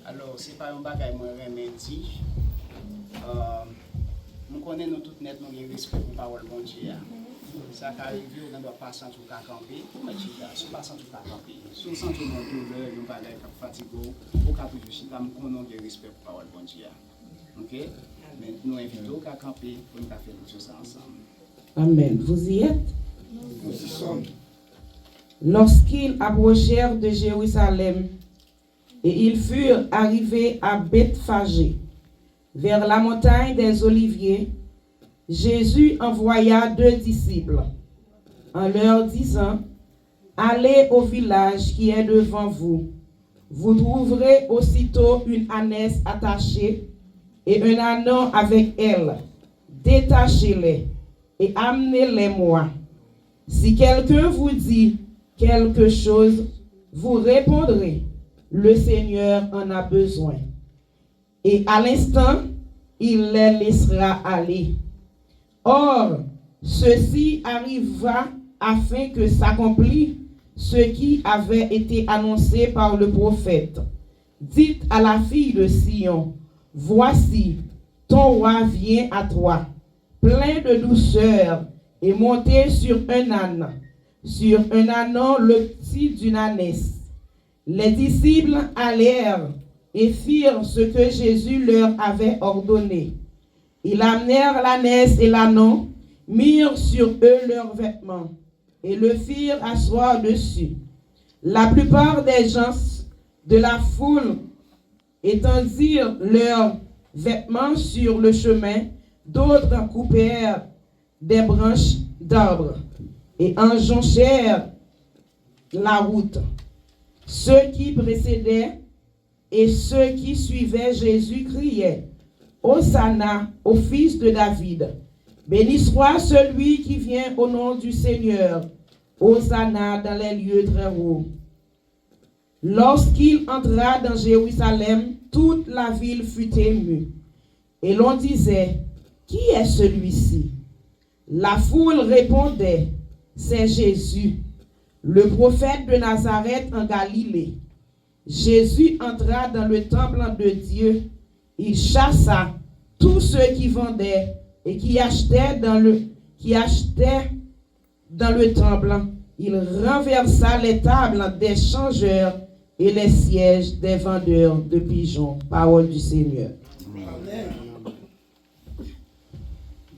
Alors, c'est pas un bagage moi remet dit. Nous connaissons nous toutes net, nous avons respect pour la parole de Dieu. Ça qui arrive, on doit passer en tout cas camper. Mais si on passe en tout cas camper, si on sent tout le monde ouvert, nous pas fatigué, au cas où je suis là, nous avons respect pour la parole de Dieu. Ok? Mais nous invitons à camper pour nous faire tout ça ensemble. Amen. Vous y êtes? Nous y sommes. Lorsqu'ils approchèrent de Jérusalem, et ils furent arrivés à Bethphagée, vers la montagne des Oliviers, Jésus envoya 2 disciples, en leur disant, « Allez au village qui est devant vous. Vous trouverez aussitôt une ânesse attachée et un ânon avec elle. Détachez-les et amenez-les-moi. Si quelqu'un vous dit quelque chose, vous répondrez, le Seigneur en a besoin. » Et à l'instant, il les laissera aller. Or, ceci arriva afin que s'accomplisse ce qui avait été annoncé par le prophète. Dites à la fille de Sion, voici, ton roi vient à toi, plein de douceur, et monté sur un âne, sur un ânon le petit d'une ânesse. Les disciples allèrent et firent ce que Jésus leur avait ordonné. Ils amenèrent l'ânesse et l'ânon, mirent sur eux leurs vêtements, et le firent asseoir dessus. La plupart des gens de la foule étendirent leurs vêtements sur le chemin, d'autres coupèrent des branches d'arbres et enjonchèrent la route. Ceux qui précédaient et ceux qui suivaient Jésus criaient, Hosanna au fils de David. Béni soit celui qui vient au nom du Seigneur. Hosanna dans les lieux très hauts. Lorsqu'il entra dans Jérusalem, toute la ville fut émue. Et l'on disait, qui est celui-ci? La foule répondait, c'est Jésus, le prophète de Nazareth en Galilée. Jésus entra dans le temple de Dieu. Il chassa tous ceux qui vendaient et qui achetaient dans le temple. Il renversa les tables des changeurs et les sièges des vendeurs de pigeons. Parole du Seigneur. Amen.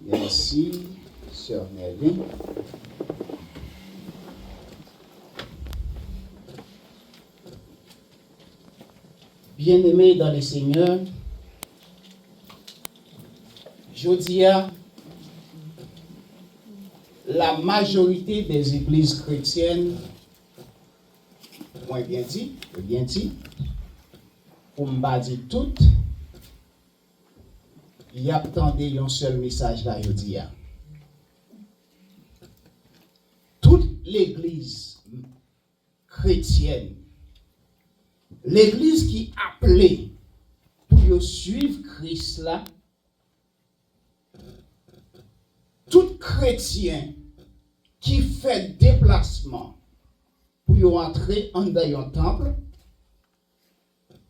Merci, sœur Nelly. Bien-aimés dans le Seigneur, je dis à la majorité des églises chrétiennes, moi bien dit, pour me pas dire toutes, il y a attendu un seul message là, je dis à. Toute l'église chrétienne, l'église qui appelée pour suivre Christ là, tout chrétien qui fait déplacement pour entrer en un temple,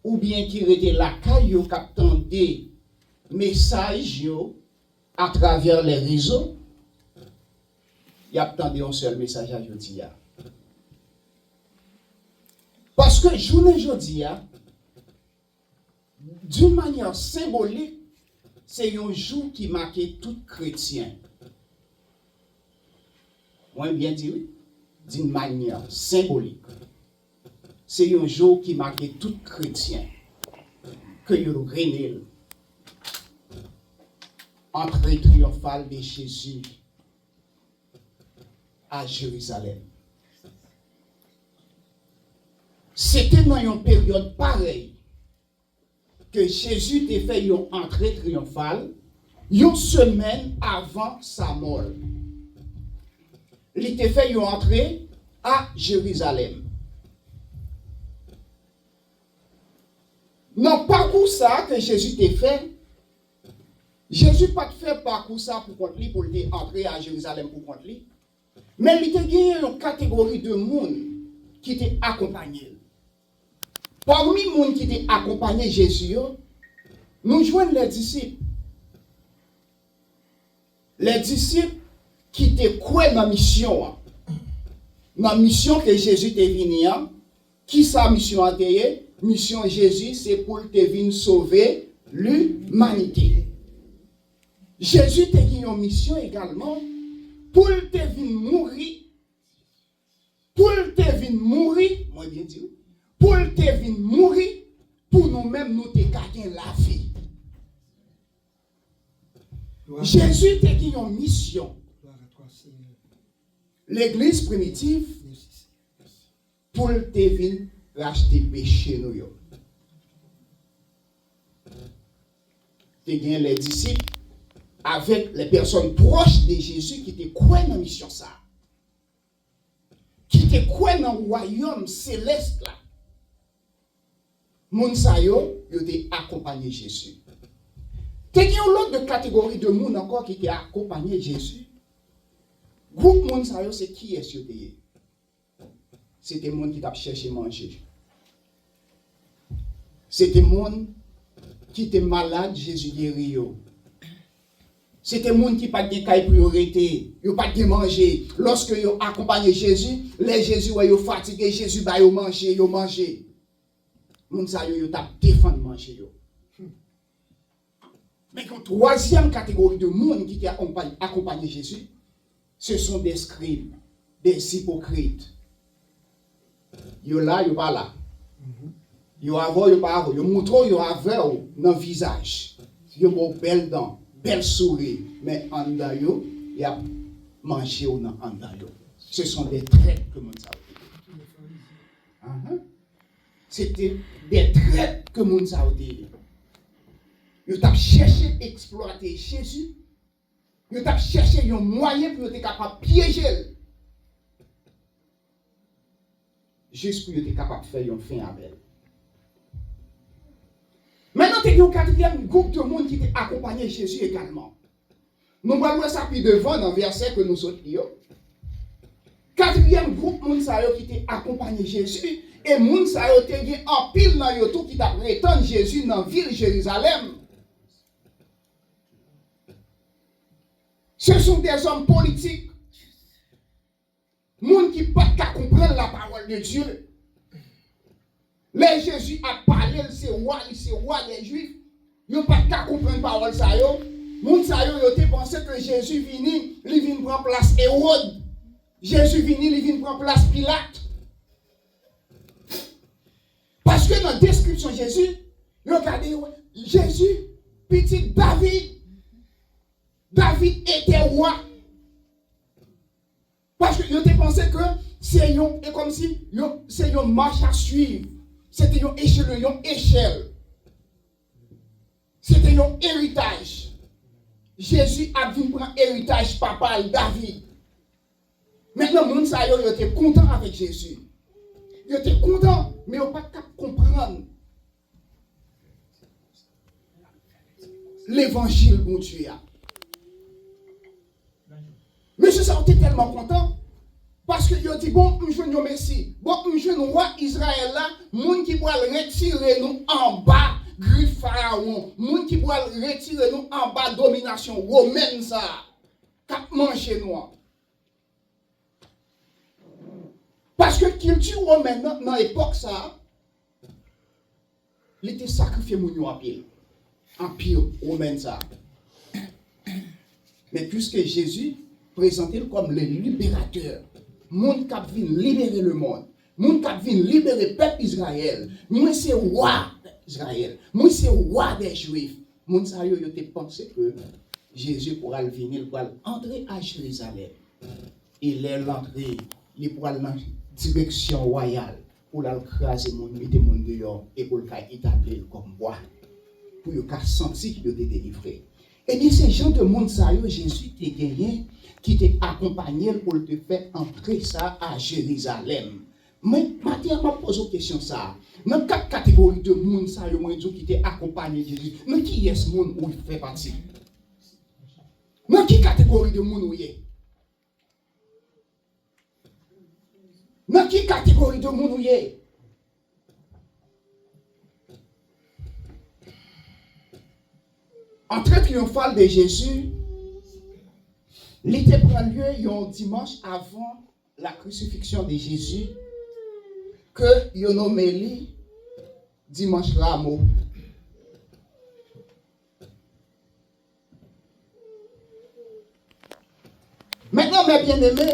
ou bien qui était la caillou qui attendait message à travers les réseaux, il attendait un seul message à jeudi. Parce que journée jeudi, d'une manière symbolique, c'est un jour qui marquait tout chrétien. Moi, bien dit, oui, d'une manière symbolique. C'est un jour qui marquait tout chrétien. Que il régné entrée triomphale de Jésus à Jérusalem. C'était dans une période pareille que Jésus t'a fait une entrée triomphale une semaine avant sa mort. Il t'a fait une entrée à Jérusalem. Non, pas pour ça que Jésus t'a fait. Jésus pas fait parcours ça pour contre lui, pour entrer à Jérusalem pour contre lui. Mais il t'a gagné une catégorie de monde qui t'a accompagné. Parmi les gens qui étaient accompagnés Jésus, nous joignons les disciples. Les disciples qui étaient quoi dans la mission? Dans la mission que Jésus est venu, qui sa mission a été? Mission Jésus, c'est pour te venir sauver l'humanité. Jésus a eu une mission également pour te venir mourir. Pour te venir mourir, moi bien dit, pour te venir mourir, pour nous-mêmes nous te gagner la vie. Jésus a eu une mission. L'église primitive, pour te venir racheter péché nous. Tu as les disciples avec les personnes proches de Jésus qui étaient quoi dans la mission ça. Qui étaient quoi dans le royaume céleste là. Moun sa yo, yo te accompagné Jésus. Tu as une autre catégorie de monde encore qui a accompagné Jésus. Groupe moun sa yo, c'est qui est-ce que c'était monde qui t'a cherché manger. C'était monde qui était malade, Jésus guéri yo. C'était monde qui pas de caille priorité, yo pas de manger. Lorsque yo accompagné Jésus, les Jésus ouais yo fatigué, Jésus ba yo manger, yo manger. Moun sa yo t'a défendre manger yo. Mais une troisième catégorie de monde qui a accompagné Jésus, ce sont des scribes, des hypocrites. Yo là, yo pas là. Yo avant, yo pas avant. Yo montre, yo avant dans le visage. Yo bon belle dent, belle souris. Mais en dedans yo, y a mangé ou non en dedans yo. Ce sont des traits que moun sa C'était des traits que moun sa Yo t'a cherché à exploiter Jésus. Yo t'a cherché un moyen pour être capable de piéger. Juste pour être capable de faire un fin avec. Maintenant, tu as un quatrième groupe de monde qui t'a accompagné Jésus également. Nous allons voir ça plus devant dans le verset que nous sommes liés. Quatrième groupe de monde qui t'a accompagné Jésus. Et monde qui t'a en pile dans le tout qui t'a prétendu Jésus dans la ville de Jérusalem. Ce sont des hommes politiques. Monde qui ne peuvent pas comprendre la parole de Dieu. Les Jésus a parlé, c'est roi des Juifs. Ils ne peuvent pas comprendre la parole de Monde ils ont pensé que Jésus vient prendre place Hérode. Jésus vient prendre place Pilate. Parce que dans la description de Jésus, regardez, Jésus, petit David. David était roi. Parce que vous pensé que c'est comme si c'est une marche à suivre. C'était une échelle. C'était un héritage. Jésus a vu prendre héritage papa David. Maintenant, les gens étaient contents avec Jésus. Ils étaient contents, mais ils n'ont pas capable de comprendre l'évangile bon Dieu. Monsieur ça était tellement content parce que il dit bon je nous merci bon je nous roi Israël là monde qui doit retirer nous en bas griffe pharaon monde qui doit retirer nous en bas domination romaine ça cap manger nous parce que culture romaine dans l'époque ça il était sacrifié moun en pile empire romain ça mais puisque Jésus présenté comme le libérateur. Monde qui vient libérer le monde. Monde qui vient libérer le peuple Israël. Moi, c'est roi d'Israël. Moi, c'est roi des Juifs. Monde ça yo te pensé que Jésus pourra venir, il pourra entrer à Jérusalem. Il est l'entrée, il pourra dans direction royale pour l'écraser mon mettre mon dehors et pour le établir comme roi. Pour le sentir qu'il était délivré. Et bien, ces gens de monde ça yo Jésus t'a gagné qui t'a accompagné pour te faire entrer ça à Jérusalem. Mais maintenant, je pose une question ça. Dans quatre catégories de monde ça qui t'a accompagné Jésus, dans qui est ce monde où il fait partie? Dans quelle catégorie de monde où il est? Dans quelle catégorie de monde où il est? Entrée triomphale de Jésus, l'était prend lieu un dimanche avant la crucifixion de Jésus, que yon nommé li dimanche Rameau. Maintenant, mes bien-aimés,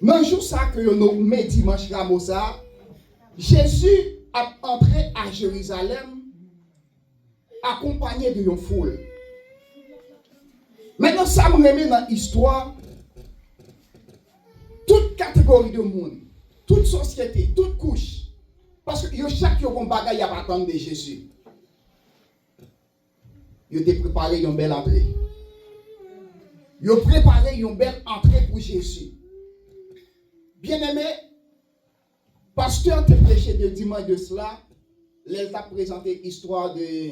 dans le jour ça que yon nommé dimanche Rameau ça, Jésus a entré à Jérusalem accompagné de une foule. Maintenant, ça me remet dans l'histoire. Toute catégorie de monde, toute société, toute couche. Parce que chaque bagage a attendre de Jésus. Il a préparé une belle entrée. Il a préparé une belle entrée pour Jésus. Bien-aimé, pasteur te prêché de dimanche de cela, il t'a présenté l'histoire de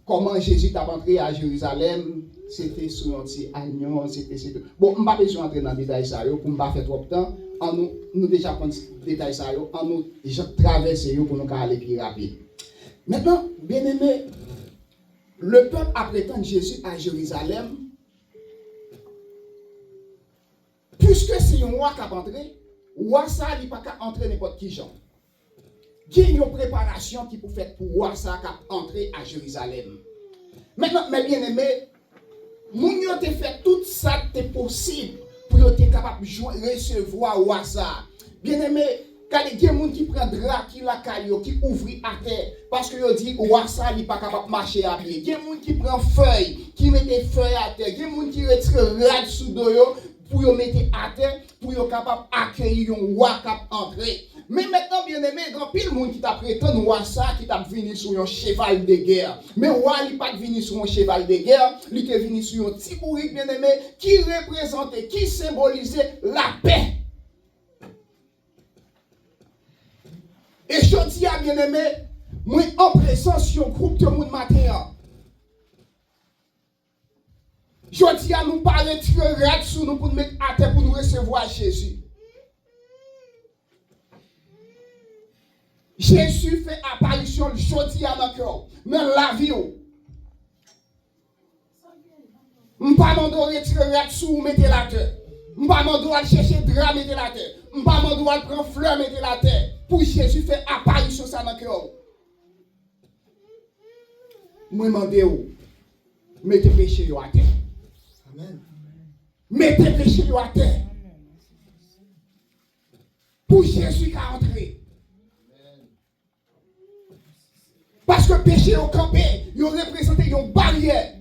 comment Jésus est entré à Jérusalem. C'était sur un petit agneau, c'était. Bon, je ne vais pas besoin d'entrer dans les détails pour ne pas faire trop de temps. Nous déjà prendre les détails, en nous traverser pour nous aller plus rapide. Maintenant, bien aimé, le peuple attend Jésus à Jérusalem. Puisque c'est un roi qui a entré, roi ça, il n'y a pas entrer n'importe qui gens. Il y a une préparation qui peut faire pour roi ça qui a entré à Jérusalem. Maintenant, mes bien-aimés, moun yo te fait tout ça qui est possible pour yo te capable de recevoir roi ça. Bien-aimé, quand il y a des gens qui prennent drap, qui la caillou, qui ouvre à terre, parce que yo dit roi ça il pas capable de marcher à pied. Il y a des gens qui prennent feuille, qui mettent des feuilles à terre. Il y a des gens qui retirent rad sous dos pour yo mettre à terre, pour yo capable accueillir un roi qui entrer. Mais maintenant, bien aimé, il y a pile monde qui t'a prétendu roi ça, qui t'a venu sur un cheval de guerre. Mais roi, il n'est pas venu sur un cheval de guerre, il est venu sur un petit bourrique, bien aimé, qui représentait, qui symbolisait la paix. Et je dis à bien aimé, moi en présence sur un groupe de monde matin. Je dis à nous parler de sur nous pour nous mettre à terre pour nous recevoir Jésus. Jésus fait apparition le jeudi à notre cœur, dans la vie. Je ne vais pas retirer sous ou mettre la terre. Je ne vais pas chercher drap, mettre la terre. Je ne vais pas prendre fleur, mettre la terre. Pour Jésus fait apparition ça dans le cœur. Je demande mettez péché à terre. Amen. Mettez péché à terre. Pour Jésus qui a entré. Parce que péché au campé, il représente une barrière.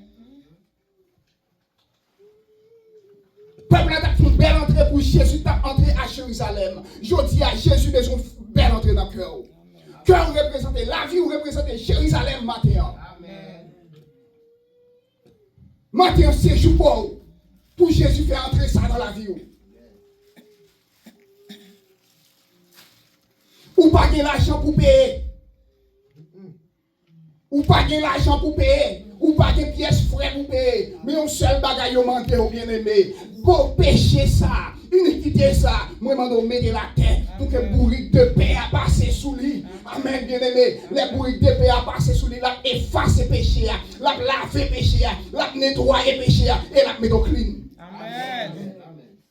Le peuple a fait une belle entrée pour Jésus t'a entré à Jérusalem. Je dis à Jésus de une belle entrée dans le cœur. Cœur représente la vie, représente Jérusalem matin. Amen. Matin, c'est jour pour Jésus faire entrer ça dans la vie. Ou pas de l'argent pour payer. Ou pas de l'argent pour payer, ou pas de pièces frais pour payer, mais un seul bagage au manque au bien-aimé. Beau péché ça, iniquité ça, moi je mets de la tête pour que bourrique de paix a passé sous lui. Amen, bien-aimé. Les bourriques de paix a passé sous lui, l'a effacé péché, l'a lavé péché, l'a nettoyé péché, et l'a mis au clean. Amen.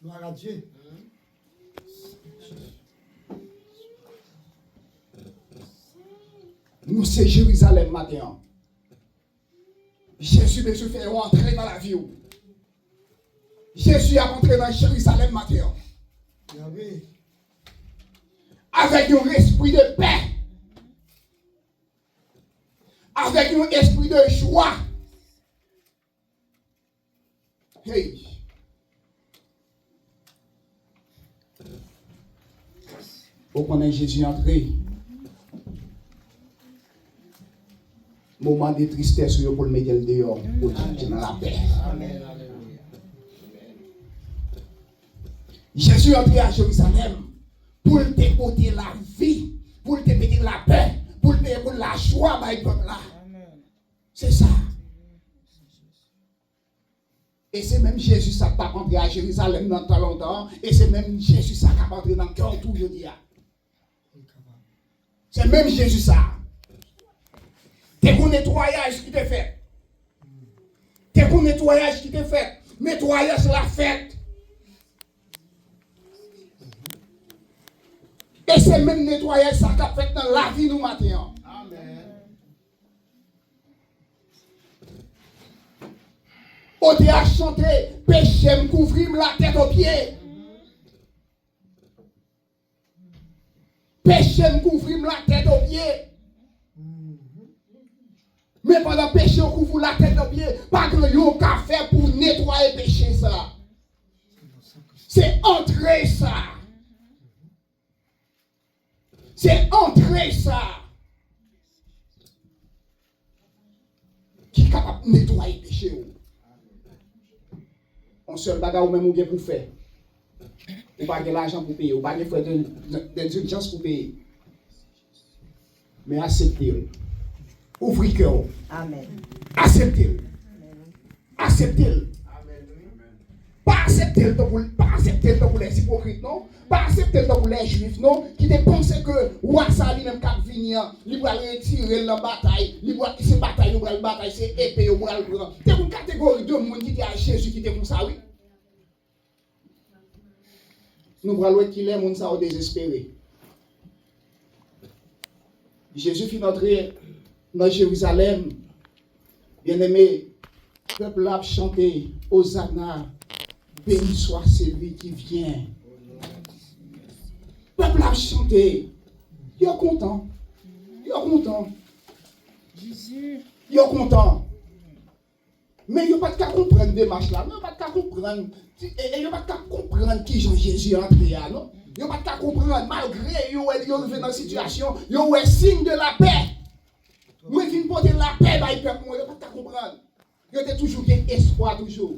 Gloire à Dieu. Nous, c'est Jérusalem matin. Jésus veut se faire entrer dans la vie. Jésus a entré dans Jérusalem matin. Avec un esprit de paix. Avec un esprit de joie. Hey. Vous connaissez Jésus entré. Moment de tristesse pour le mettre dehors, pour le dans la paix. Amen. Jésus est entré à Jérusalem pour te porter la vie, pour te mettre la paix, pour te pour la joie dans le peuple là. C'est ça. Et c'est même Jésus ça qui a entré à Jérusalem dans tant longtemps, et c'est même Jésus ça qui a entré dans le cœur tout je dis. C'est même Jésus ça. T'es qu'on nettoyage qui t'est fait. T'es qu'on nettoyage qui t'est fait. Nettoyage la fête. Et c'est même nettoyage ça qu'a fait dans la vie nous matin. Amen. On t'a chanté, péché me couvrir la tête aux pieds. Péché me couvrir la tête aux pieds. Mais pendant péché on couvre la tête aux pieds, pas grand chose qu'à faire pour nettoyer péché ça. C'est entrer ça. C'est entrer ça. Qui est capable de nettoyer péché. On seul bagage ou même ou bien pour faire. Ou pas de l'argent pour payer, ou pas de frais d'indulgence pour payer. Mais acceptez-le. Ouvrez le cœur. Amen. Acceptez-le. Acceptez-le. Pas accepter le temps pour les hypocrites, non? Pas accepter le temps pour les juifs, non? Qui te pensent que Ouassa lui-même qui venir, il va retirer la bataille, il va c'est bataille, il va bataille, c'est épée, il va le prendre. C'est une catégorie de monde qui était à Jésus qui était comme ça, oui. Nous voyons qu'il est monde ça au désespéré. Jésus fit entrer dans Jérusalem, bien-aimé, le peuple a chanté Hosanna. Béni soit celui qui vient. Le peuple a chanté. Il est content. Il est content. Il est content. Mais il n'y a pas de cas comprendre des marches là. Il n'y a pas de cas comprendre. Il n'y a pas de cas comprendre qui Jean-Jésus est entré là. Non? Il n'y a pas de cas comprendre. Malgré qu'il est arrivé dans la situation, il y a un signe de la paix. Moi qui ne porte la paix, il n'y a pas de cas comprendre. Il y a toujours un espoir. Toujours.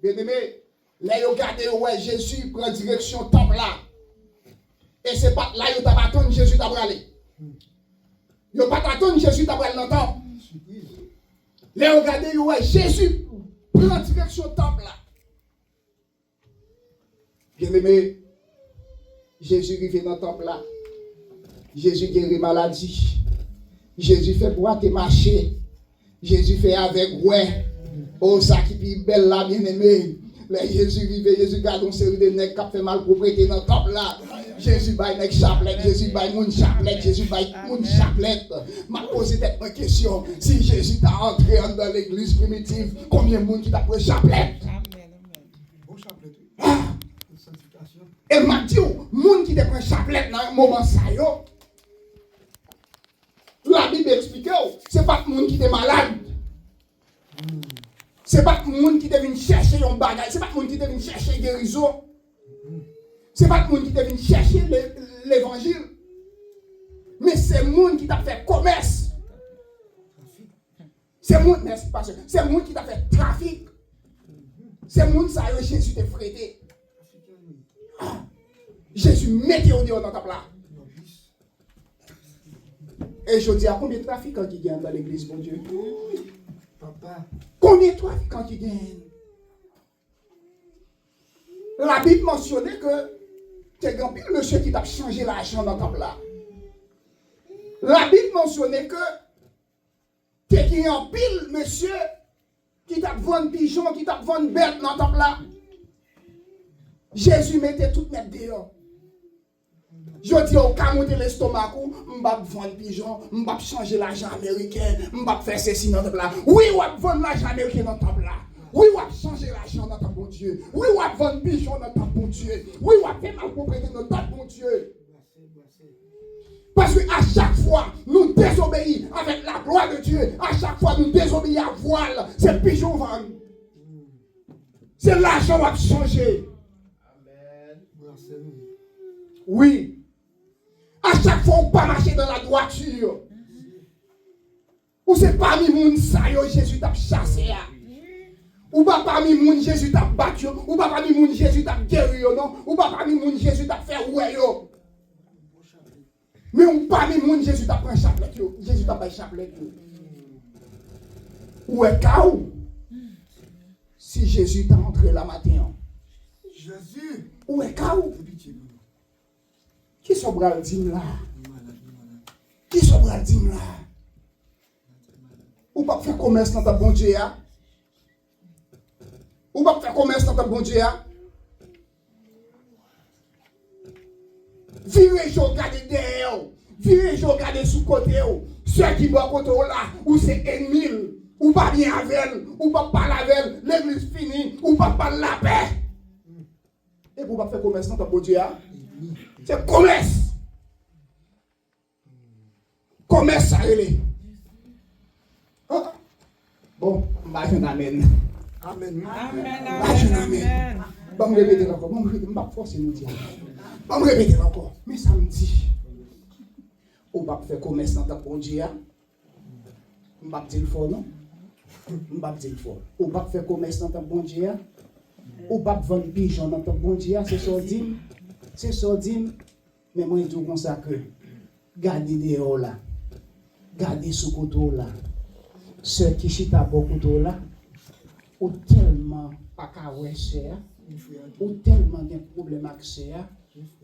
Bien-aimé. Là, vous regardez, ouais, Jésus prend direction temple là. Et c'est pas là, vous n'avez pas attendu Jésus d'avoir allé. Vous n'avez pas attendu Jésus d'avoir allé dans le temple. Là, vous regardez, ouais, Jésus prend direction temple là. Bien aimé, Jésus arrive dans le temple là. Jésus guérit maladie. Jésus fait boire tes marcher. Jésus fait avec ouais. Oh, ça qui est belle là, bien aimé. Là, Jésus arrive, Jésus garde une série de nègres qui fait mal pour prêter dans le temple là. Jésus baille nègre chapelet, Jésus baille moun chapelet, Jésus baille moun chapelet. M'a posé une question. Si Jésus t'a entré dans l'église primitive, combien de monde qui t'a pris chapelet? Bon chapelet. Ah. Et m'a dit, monde qui t'a pris chapelet dans un moment ça yo. La Bible explique, c'est pas le monde qui est malade. C'est pas le monde qui devine chercher un bagage. C'est pas le monde qui devine chercher guérison. C'est pas le monde qui devine chercher l'évangile. Mais c'est le monde qui t'a fait commerce. C'est le monde, merci pasteur. C'est le monde qui t'a fait trafic. C'est le monde ça que Jésus t'a frété. Ah. Jésus mettez au dehors dans ta place. Et je dis à combien de trafiquants qui gagnent dans l'église, mon Dieu? Papa. Combien de trafiquants qui gagnent? La Bible mentionnait que c'est grand pile monsieur qui t'a changé l'argent dans ton plat. La Bible mentionnait que c'est qui en pile monsieur qui t'a vendu pigeon, qui t'a vendu bête dans ton plat. Jésus mettait tout net dehors. Je dis au cas monter l'estomac, je vais vendre pigeon, je vais changer l'argent américain, je vais faire ceci dans ton plat. Oui, on va vendre l'argent américain dans ton plat. Oui, on va changer l'argent dans ton bon Dieu. Oui, on va vendre pigeon dans ton bon Dieu. Oui, on va faire mal propriété dans ton bon Dieu. Parce qu'à chaque fois, nous désobéissons avec la gloire de Dieu. À chaque fois, nous désobéissons à voile. C'est pigeon vendre. C'est l'argent qui va changer. Amen. Oui. À chaque fois, on ne peut pas marcher dans la droiture. Ou c'est parmi les gens qui Jésus t'a chassé. Ou pas parmi les gens Jésus t'a battu. Ou pas parmi les gens Jésus t'a guéri. Ou pas parmi les gens Jésus t'a fait ouais. Mais ou parmi les gens Jésus t'a pris un chapelet. Jésus t'a pris un chapelet. Ou est où? Si Jésus t'a entré là matin. Jésus. Où est où? Qui sont bras le là? Qui sont bras le là? Ou pas faire commerce dans ta bon Dieu. Ou pas faire commerce dans ta bon Dieu. Virez, je regarde derrière. Virez, je regarde sous côté. Ceux qui boivent côté là, ou c'est ennemi, ou pas bien avec elle, ou pas parler avec elle, l'église finie, ou pas parler la paix. Et pour pas faire commerce dans ta bon Dieu. C'est commerce. Commerce, ça est. Bon, on va faire un amen. Amen. Amen. Bon, me répéter encore. Bon, me répéter. Je ne vais pas forcer nous dire. Bon, me répéter encore. Mais ça me dit. On va faire commerce dans ta bon Dieu. On ne va pas dire le fort, non? On ne va pas dire le fort. On va faire commerce dans ta bon Dieu. On va vendre pigeon dans ta bon Dieu. C'est sordine. C'est sordine. Mais moi, je dis comme ça que gardez dehors là. Gardez sous côté là. Ceux qui chita beaucoup là, ou tellement pas qu'à cher, ou tellement de problèmes avec cher,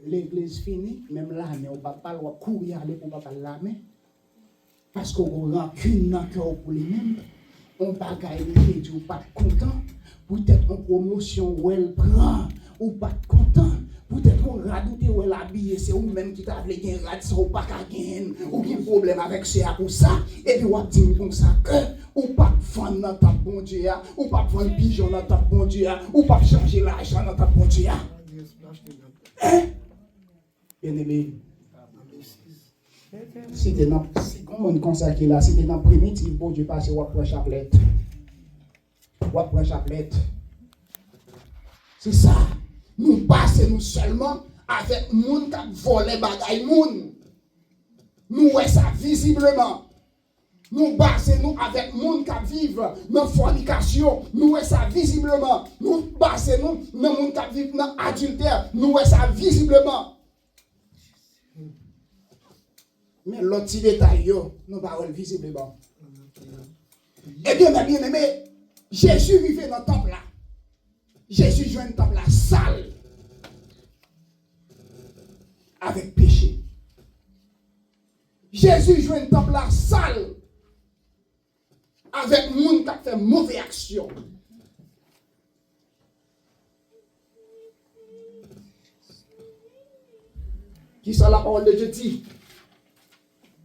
l'église finie, même là, mais on ne va pas courir aller pour pas la main, parce qu'on a rancune dans le cœur pour lui-même, on va gagner ou pas content, peut-être en promotion où elle prend, ou pas content. Peut-être qu'on radoute ou elle habille, c'est vous-même qui t'avez gagné, ou pas gagner, ou qui a un problème avec ça pour ça, et puis on dit comme ça que, ou pas vendre dans ta bon Dieu, ou pas vendre pigeon dans ta bon Dieu, ou pas changer l'argent dans ta bon Dieu. Hein? Bien aimé. Si tu es dans, comment on consacre là, si tu es dans primitif, bon Dieu passe, ou après chaplette. Ou après chaplette. C'est ça. Nous passons seulement avec les gens qui volent bagaille moun. Nous voyons ça visiblement. Nous passons avec les gens qui vivent dans la fornication. Nous voyons ça visiblement. Nous passons avec les gens qui vivent dans l'adultère. Nous voyons ça visiblement. Mais l'autre petit détail, nous ne voyons pas visiblement. Eh bien, mes bien-aimés, Jésus vivait dans le temple là. Jésus joue un temple là sale, avec péché. Jésus joue un temple là sale, avec monde qui a fait mauvaise action. Qui ça la parole de Dieu dit?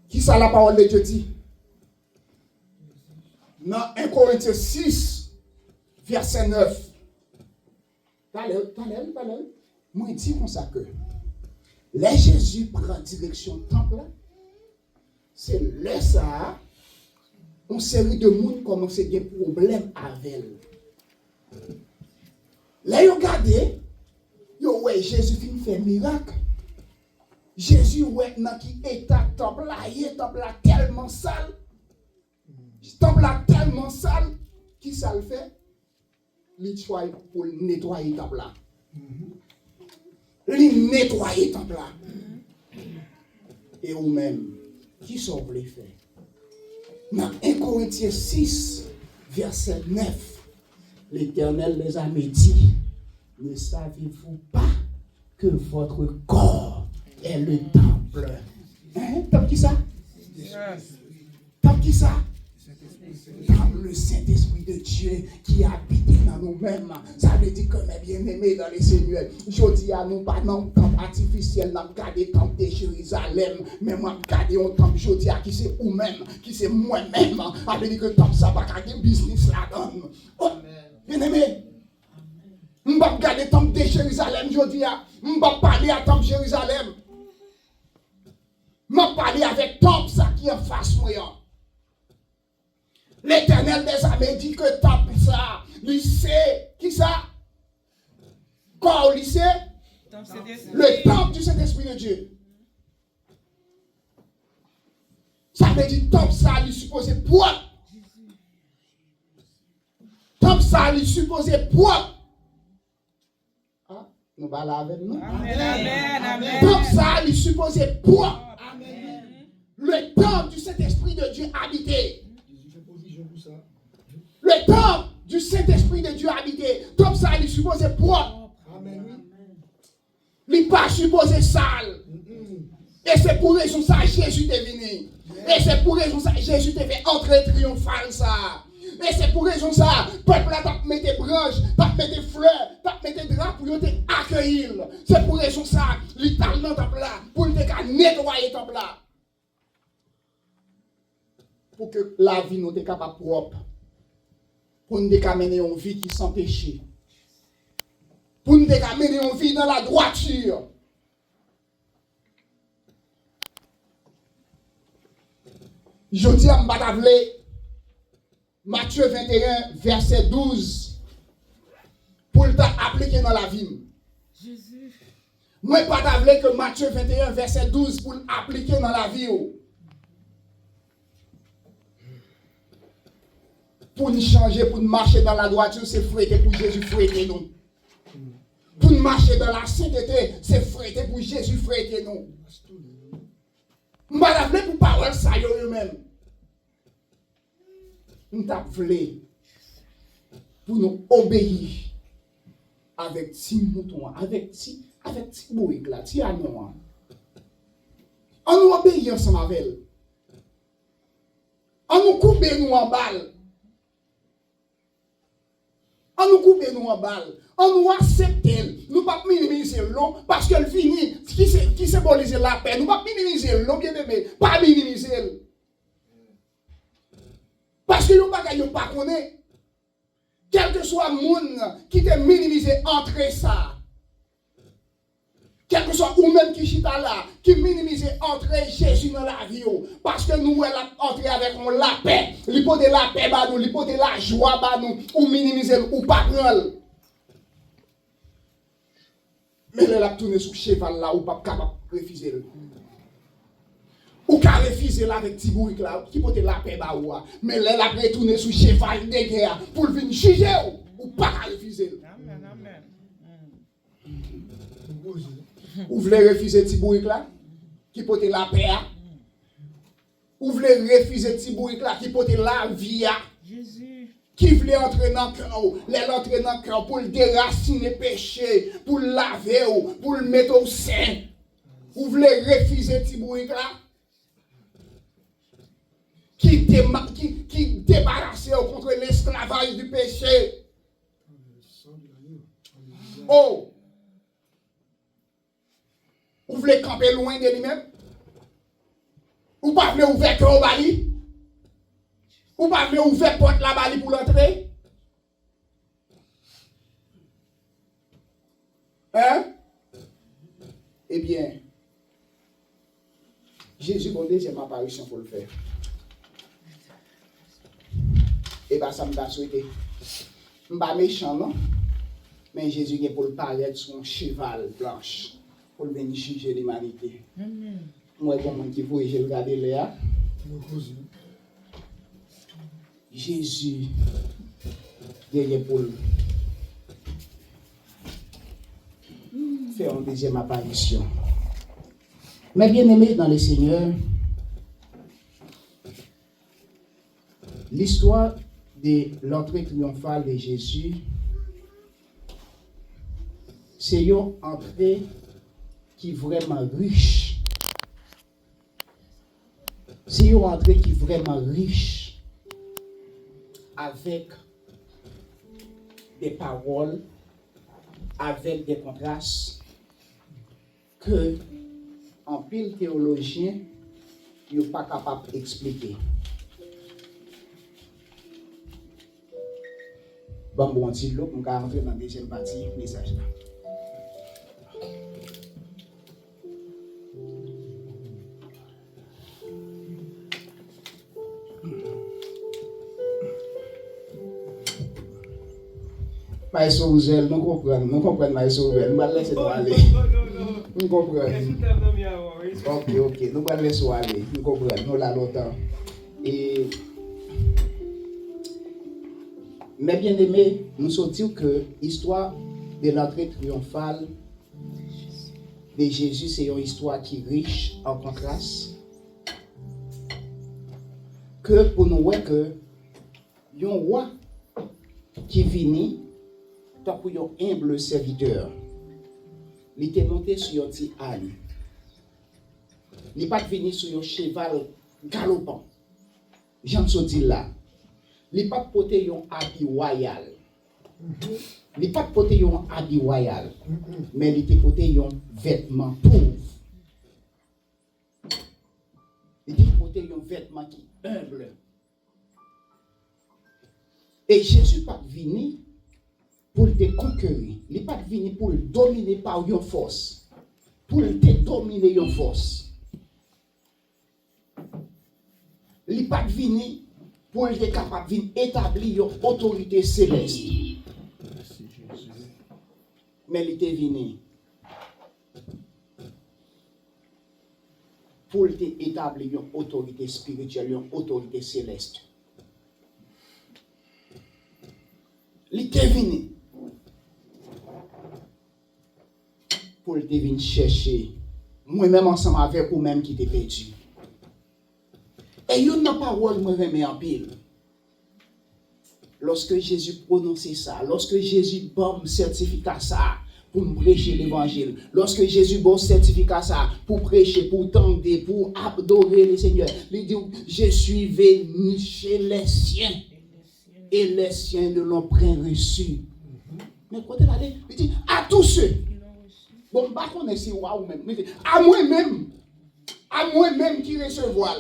Qui ça la parole de Dieu dit? Dans 1 Corinthiens 6, verset 9. Talel. Moi, je dis comme ça que les Jésus prend direction temple, c'est là ça, une série de monde commence à avoir des problèmes avec elle. Là, vous regardez, ouais, Jésus finit faire miracle. Jésus, ouais, dans qui état temple là, il est temple là tellement sale. Temple là tellement sale, qui ça le fait? Il choisit pour nettoyer le temple là. Il nettoyer le temple là. Et vous-même, qui sont les faire? Dans 1 Corinthiens 6, verset 9, l'Éternel les a dit, ne savez-vous pas que votre corps est le temple? Hein? Temple qui ça? Temple qui ça? Dans le Saint-Esprit de Dieu qui habite dans nous-mêmes. Ça veut dire que mes bien-aimés dans les Seigneurs, je dis à nous pas dans le temple artificiel, dans le temple de Jérusalem, mais moi, regarder un temple, je dis à qui c'est vous-même, qui c'est moi-même. Ça veut dire que le temple, ça va pas de business là-dedans. Oh, bien-aimés, je ne vais pas regarder le temple de Jérusalem, je dis à, je ne vais pas parler à temple de Jérusalem. Je vais parler avec le temple ça qui est en face de moi. L'Éternel des armées dit que temple ça, lycée, qui ça? Quoi au lycée? Le temple du Saint-Esprit de Dieu. Ça veut dire temple ça, il est supposé propre. Temple ça, il est supposé propre. Ah, nous allons avec nous. Amen. Temple ça, il est supposé propre. Amen. Le temple du Saint-Esprit de Dieu habité. Le temple du Saint-Esprit de Dieu habité. Comme ça, il est supposé propre. Amen. Il n'est pas supposé sale. Et c'est pour raison ça Jésus est venu. Et c'est pour raison ça Jésus t'a fait entrer triomphal ça. Et c'est pour raison ça, peuple là t'a mis des branches, t'a mis des fleurs, t'a mis des draps pour t'accueillir. C'est pour raison ça, l'étal dans ta là, pour te nettoyer ta là. Pour que la vie nous soit capable propre. Pour nous mener une vie qui sans péché. Pour nous mener une vie dans la droiture. Je dis à Mbadavle, Matthieu 21, verset 12, pour t'appliquer dans la vie. Jésus. Moi, pas d'avler que Matthieu 21, verset 12, pour appliquer dans la vie. Pour nous changer, pour nous marcher dans la droiture, c'est fouetter pour Jésus fouetter nous. Pour nous marcher dans la sainteté, c'est fouetter pour Jésus fouetter nous. Je ne vais pas pour parole ça eux-mêmes. Nous t'appelons pour nous obéir avec petit mouton, avec petit bourrique là, petit anon. On nous obéit ensemble avec elle. On nous coupe nous en balle. On nous coupe nous en balle. On nous accepte elle. Nous ne pouvons pas minimiser l'eau parce qu'elle finit. Qui symbolise la paix. Nous ne pouvons pas minimiser l'eau, bien aimé. Pas minimiser elle. Parce que nous ne pouvons pas connaître. Quel que soit le monde qui te minimise entre ça. Quel que soit ou même qui chita là, qui minimise entrer Jésus dans la vie. Parce que nous, elle a entré avec la paix. L'hypothèse de la paix, bah nous, l'hypothèse de la joie, bah nous, ou minimiser ou pas prendre. Mais elle a tourné sur le cheval là, ou pas capable de refuser. Ou qu'à refuser là avec Tibouric là, qui peut la paix, bah ou. Mais elle a retourné sur le cheval de guerre pour venir juger ou pas qu'à refuser. Amen, amen. Ou voulez refuser Tibouric là, qui peut la paix. Ou voulez refuser Tibouric là, qui peut la vie. Jésus. Qui voulait entrer dans le cœur, les entrer dans le cœur pour le déraciner péché, pour le laver, pour le mettre au sein. Ou voulez refuser Tibouric là, qui débarrasse contre l'esclavage du péché. Oh! Ou voulez camper loin de lui-même? Ou pas voulez ouvrir cœur au bali? Ou pas voulez ouvrir porte la bali pour l'entrer? Hein? Eh bien, Jésus a une deuxième apparition pour le faire. Et bien, ça me va souhaiter. Je ne suis pas méchant, non? Mais Jésus est pour le paraître sur un cheval blanche pour venir juger l'humanité. Moi, comme qui voit, j'ai regardé là. Jésus est pour faire une deuxième apparition. Mais bien aimé dans le Seigneur, l'histoire de l'entrée triomphale de Jésus, c'est une entrée qui est vraiment riche. C'est une entrée qui est vraiment riche avec des paroles, avec des contrastes que en pile théologien n'est pas capable d'expliquer. Bon, on dit l'eau, on va rentrer dans la deuxième partie du message là. Maïso Ouzel, nous comprenons Maïso Ouzel, nous allons laisser nous aller. Nous comprenons. Ok, nous allons laisser nous aller, nous comprenons, nous l'avons longtemps. Et mais bien aimé, nous sommes dit que l'histoire de l'entrée triomphale de Jésus, c'est une histoire qui est riche en contraste. Que pour nous voir que il y a un roi qui vient tant pour un humble serviteur. Il était monté sur un petit âne. Il n'est pas venu sur un cheval galopant. J'en dis là. Il n'est pas porté un habit royal. Il n'est pas porté un habit royal. Mais il était porté un vêtement pauvre. Il était porté un vêtement qui est humble. Et Jésus n'est pas venu pour te conquérir. Il n'est pas venu pour le dominer par une force. Pour te dominer une force. Il n'est pas venu pour être capable d'établir une autorité céleste. Mais il était venu pour établir une autorité spirituelle, une autorité céleste. Il était venu pour venir chercher moi-même ensemble avec vous-même qui t'es perdu. Et il y a une parole moi remets en pile. Lorsque Jésus prononçait ça, lorsque Jésus donne certificat ça pour prêcher l'évangile, lorsque Jésus donne certificat ça pour prêcher, pour tendre, pour adorer le Seigneur, il dit je suis venu chez les siens et les siens ne l'ont pas reçu. Mais quand il a dit, il dit à tous ceux. Bon, pas qu'on est si ou même, mais à moi-même qui recevoir.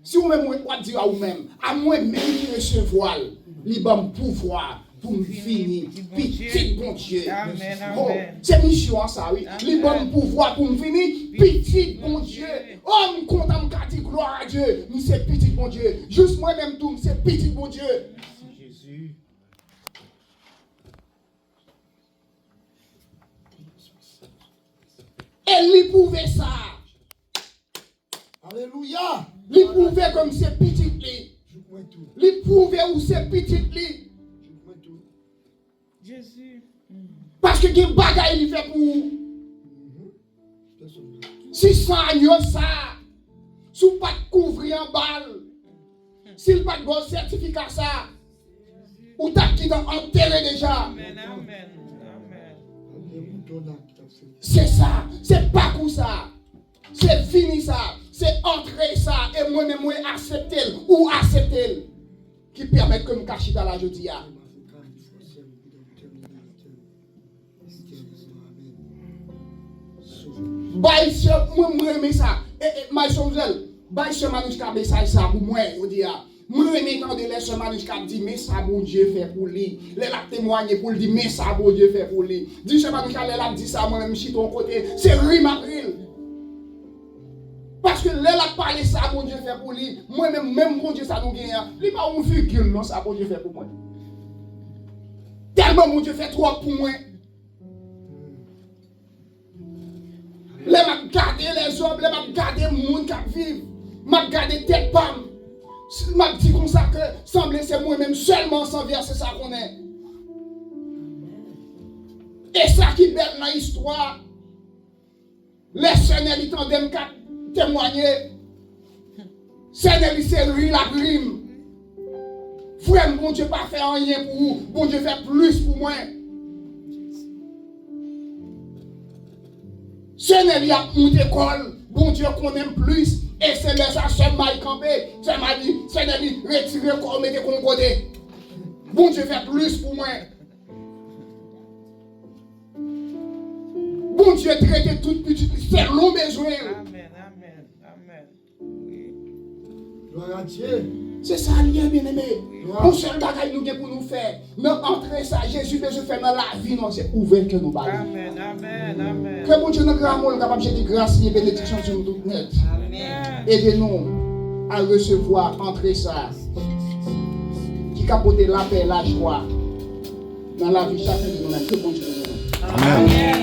Si vous-même vous dire à vous-même, à moi-même qui recevoir, il va me pouvoir pour me finir, petit bon Dieu. Oh, c'est mission ça, oui. Il va me pouvoir pour me finir, petit bon Dieu. Oh, je suis content de dire gloire à Dieu. Mais c'est petit bon Dieu. Juste moi-même tout, c'est petit bon Dieu. Jésus. Et il pouvait ça. Alléluia. Il pouvait comme c'est petit li. Il pouvait où c'est petit li. Jésus. Parce que quel bagaille il fait pour. Si ça agneau ça, sous pas couvrir en balle, s'il pas de bon certificat ça, ou t'as qui dans enterré déjà. Amen, amen, amen. C'est ça, c'est pas comme ça. C'est fini ça, c'est entrer ça, et moi-même, moi, accepter ou accepter, qui permet que je me cache dans la jodia. Baï, moi, remets ça. Et ma chonzel, baï, ce manuscrit message ça pour moi, je dis, moi, remets quand de ce manuscrit dit, mais ça, bon Dieu fait pour lui. Les la témoigner pour lui, mais ça, bon Dieu fait pour lui. Dis ce manuscrit, les la dit ça, moi-même, je suis ton côté, c'est rime april. Parce que les la parler ça, bon Dieu fait pour lui. Moi-même, même bon Dieu, ça nous gagne. Il pas un virgule, non, ça, bon Dieu fait pour moi. Tellement bon Dieu fait trop pour moi. Les m'a gardé les hommes, les m'a gardé le monde qui vivent, m'a gardé tête pam. M'a dit comme ça que semblait c'est moi-même seulement sans verser ça qu'on est. Et ça qui est belle dans l'histoire, les Seigneurs ils t'ont qu'à témoigner. Seigneur il s'est ri la prime. Frère, bon Dieu pas fait rien pour vous, bon Dieu fait plus pour moi. Seigneur, il a monté école, bon Dieu qu'on aime plus, et c'est là ça, c'est mal campé, c'est mal dit, Seigneur, il retire le corps, mettez qu'on côté. Bon Dieu fait plus pour moi. Bon Dieu traite tout petit, c'est long besoin. Amen, amen, amen. Oui. Gloire à Dieu. C'est ça, bien aimé. Pour seul bagage nous pour nous faire. Mais entrer ça, Jésus besoin faire dans la vie, non, c'est ouvert que nous parlons. Amen, amen, amen. Que bon Dieu nous grâce, capable de grâce et bénédiction sur nous toutes net. Amen. Aidez-nous à recevoir, entrer ça, qui capote la paix, la joie dans la vie chacun de nous-mêmes. Que bon Dieu nous. Amen.